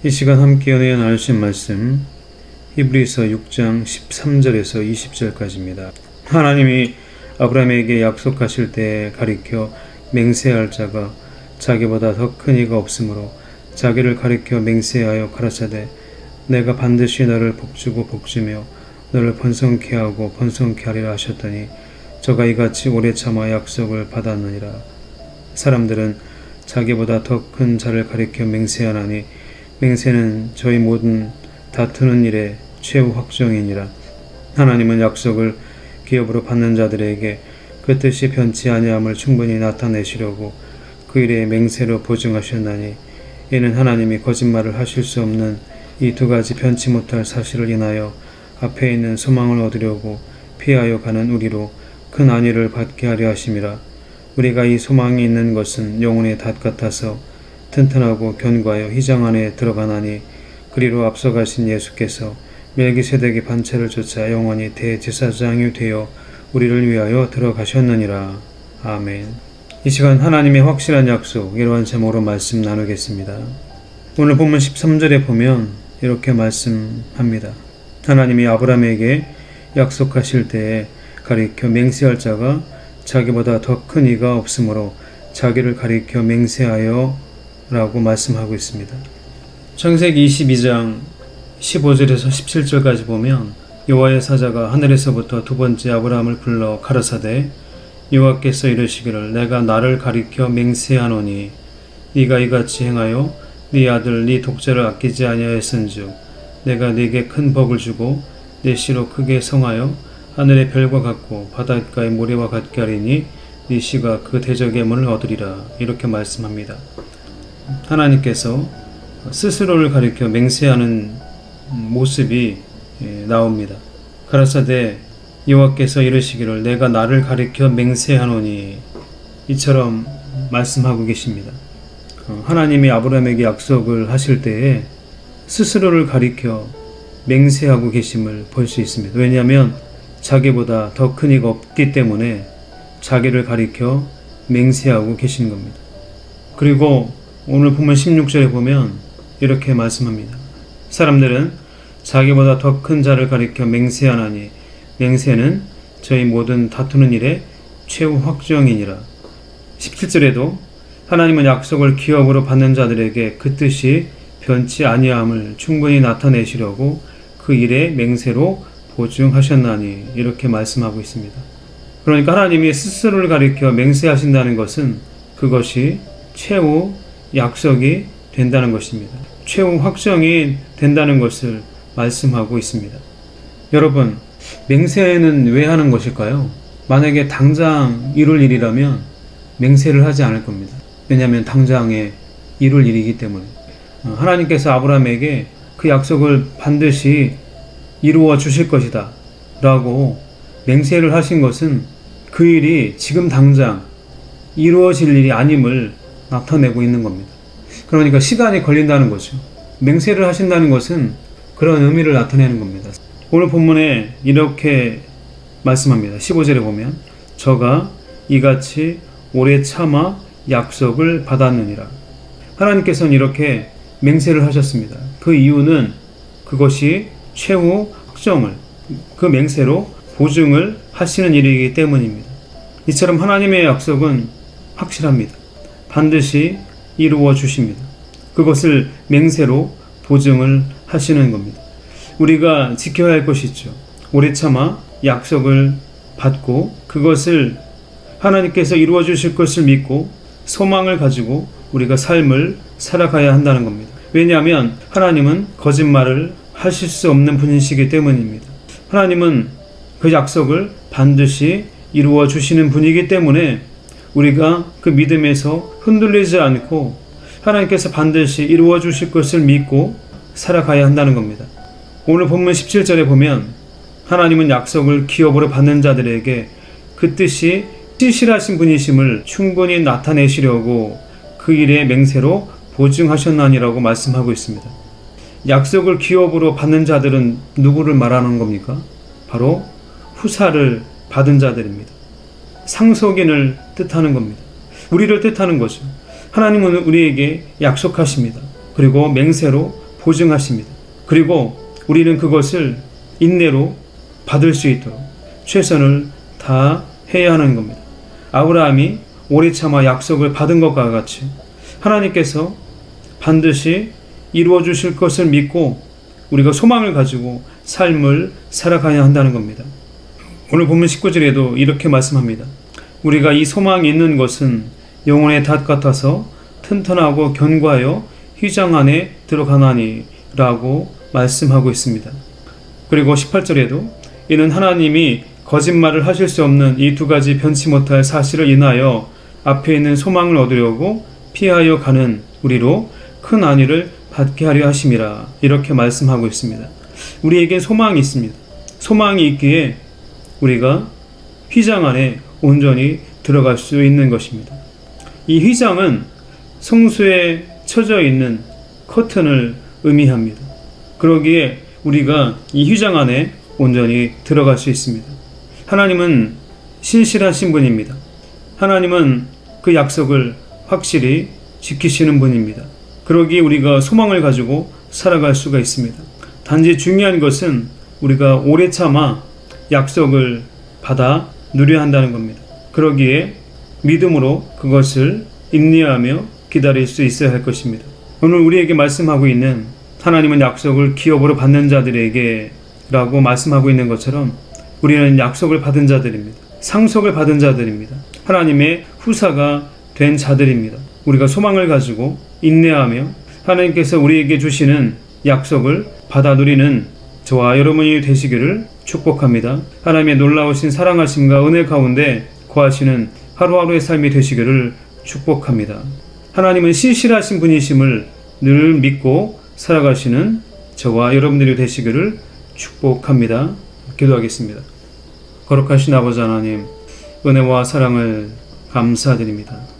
이 시간 함께 은혜 나누신 말씀 히브리서 6장 13절에서 20절까지입니다. 하나님이 아브라함에게 약속하실 때 가리켜 맹세할 자가 자기보다 더 큰 이가 없으므로 자기를 가리켜 맹세하여 가라사대 내가 반드시 너를 복주고 복주며 너를 번성케 하고 번성케 하리라 하셨더니 저가 이같이 오래 참아 약속을 받았느니라. 사람들은 자기보다 더 큰 자를 가리켜 맹세하나니 맹세는 저희 모든 다투는 일의 최후 확정이니라. 하나님은 약속을 기업으로 받는 자들에게 그 뜻이 변치 아니함을 충분히 나타내시려고 그 일에 맹세로 보증하셨나니 이는 하나님이 거짓말을 하실 수 없는 이 두 가지 변치 못할 사실을 인하여 앞에 있는 소망을 얻으려고 피하여 가는 우리로 큰 안위를 받게 하려 하심이라. 우리가 이 소망이 있는 것은 영혼의 닷 같아서 튼튼하고 견고하여 휘장 안에 들어가나니 그리로 앞서가신 예수께서 멜기세덱의 반차를 쫓아 영원히 대제사장이 되어 우리를 위하여 들어가셨느니라. 아멘. 이 시간 하나님의 확실한 약속, 이러한 제목으로 말씀 나누겠습니다. 오늘 본문 13절에 보면 이렇게 말씀합니다. 하나님이 아브라함에게 약속하실 때에 가리켜 맹세할 자가 자기보다 더 큰 이가 없으므로 자기를 가리켜 맹세하여 라고 말씀하고 있습니다. 창세기 22장 15절에서 17절까지 보면 여호와의 사자가 하늘에서부터 두 번째 아브라함을 불러 가라사대 여호와께서 이르시기를 내가 나를 가리켜 맹세하노니 네가 이같이 행하여 네 아들 네 독자를 아끼지 아니하였은즉 내가 네게 큰 복을 주고 네 씨로 크게 성하여 하늘의 별과 같고 바닷가의 모래와 같게 하리니 네 씨가 그 대적의 문을 얻으리라. 이렇게 말씀합니다. 하나님께서 스스로를 가리켜 맹세하는 모습이 나옵니다. 가라사대 여호와께서 이르시기를 내가 나를 가리켜 맹세하노니 이처럼 말씀하고 계십니다. 하나님이 아브라함에게 약속을 하실 때에 스스로를 가리켜 맹세하고 계심을 볼 수 있습니다. 왜냐하면 자기보다 더 큰 이가 없기 때문에 자기를 가리켜 맹세하고 계신 겁니다. 그리고 오늘 본문 16절에 보면 이렇게 말씀합니다. 사람들은 자기보다 더 큰 자를 가리켜 맹세하나니 맹세는 저희 모든 다투는 일의 최후 확정이니라. 17절에도 하나님은 약속을 기업으로 받는 자들에게 그 뜻이 변치 아니함을 충분히 나타내시려고 그 일에 맹세로 보증하셨나니 이렇게 말씀하고 있습니다. 그러니까 하나님이 스스로를 가리켜 맹세하신다는 것은 그것이 최후 약속이 된다는 것입니다. 최후 확정이 된다는 것을 말씀하고 있습니다. 여러분, 맹세는 왜 하는 것일까요? 만약에 당장 이룰 일이라면 맹세를 하지 않을 겁니다. 왜냐하면 당장에 이룰 일이기 때문에. 하나님께서 아브라함에게 그 약속을 반드시 이루어 주실 것이다 라고 맹세를 하신 것은 그 일이 지금 당장 이루어질 일이 아님을 나타내고 있는 겁니다. 그러니까 시간이 걸린다는 거죠. 맹세를 하신다는 것은 그런 의미를 나타내는 겁니다. 오늘 본문에 이렇게 말씀합니다. 15절에 보면 저가 이같이 오래 참아 약속을 받았느니라. 하나님께서는 이렇게 맹세를 하셨습니다. 그 이유는 그것이 최후 확정을 그 맹세로 보증을 하시는 일이기 때문입니다. 이처럼 하나님의 약속은 확실합니다. 반드시 이루어 주십니다. 그것을 맹세로 보증을 하시는 겁니다. 우리가 지켜야 할 것이 있죠. 오래 참아 약속을 받고 그것을 하나님께서 이루어 주실 것을 믿고 소망을 가지고 우리가 삶을 살아가야 한다는 겁니다. 왜냐하면 하나님은 거짓말을 하실 수 없는 분이시기 때문입니다. 하나님은 그 약속을 반드시 이루어 주시는 분이기 때문에 우리가 그 믿음에서 흔들리지 않고 하나님께서 반드시 이루어 주실 것을 믿고 살아가야 한다는 겁니다. 오늘 본문 17절에 보면 하나님은 약속을 기업으로 받는 자들에게 그 뜻이 신실하신 분이심을 충분히 나타내시려고 그 일의 맹세로 보증하셨나니라고 말씀하고 있습니다. 약속을 기업으로 받는 자들은 누구를 말하는 겁니까? 바로 후사를 받은 자들입니다. 상속인을 뜻하는 겁니다. 우리를 뜻하는 거죠. 하나님은 우리에게 약속하십니다. 그리고 맹세로 보증하십니다. 그리고 우리는 그것을 인내로 받을 수 있도록 최선을 다해야 하는 겁니다. 아브라함이 오래 참아 약속을 받은 것과 같이 하나님께서 반드시 이루어 주실 것을 믿고 우리가 소망을 가지고 삶을 살아가야 한다는 겁니다. 오늘 본문 19절에도 이렇게 말씀합니다. 우리가 이 소망이 있는 것은 영혼의 닷 같아서 튼튼하고 견고하여 휘장 안에 들어가나니 라고 말씀하고 있습니다. 그리고 18절에도 이는 하나님이 거짓말을 하실 수 없는 이 두 가지 변치 못할 사실을 인하여 앞에 있는 소망을 얻으려고 피하여 가는 우리로 큰 안위를 받게 하려 하심이라 이렇게 말씀하고 있습니다. 우리에겐 소망이 있습니다. 소망이 있기에 우리가 휘장 안에 온전히 들어갈 수 있는 것입니다. 이 휘장은 성소에 쳐져 있는 커튼을 의미합니다. 그러기에 우리가 이 휘장 안에 온전히 들어갈 수 있습니다. 하나님은 신실하신 분입니다. 하나님은 그 약속을 확실히 지키시는 분입니다. 그러기에 우리가 소망을 가지고 살아갈 수가 있습니다. 단지 중요한 것은 우리가 오래 참아 약속을 받아 누려야 한다는 겁니다. 그러기에 믿음으로 그것을 인내하며 기다릴 수 있어야 할 것입니다. 오늘 우리에게 말씀하고 있는 하나님은 약속을 기업으로 받는 자들에게 라고 말씀하고 있는 것처럼 우리는 약속을 받은 자들입니다. 상속을 받은 자들입니다. 하나님의 후사가 된 자들입니다. 우리가 소망을 가지고 인내하며 하나님께서 우리에게 주시는 약속을 받아 누리는 저와 여러분이 되시기를 축복합니다. 하나님의 놀라우신 사랑하심과 은혜 가운데 거하시는 하루하루의 삶이 되시기를 축복합니다. 하나님은 신실하신 분이심을 늘 믿고 살아가시는 저와 여러분들이 되시기를 축복합니다. 기도하겠습니다. 거룩하신 아버지 하나님, 은혜와 사랑을 감사드립니다.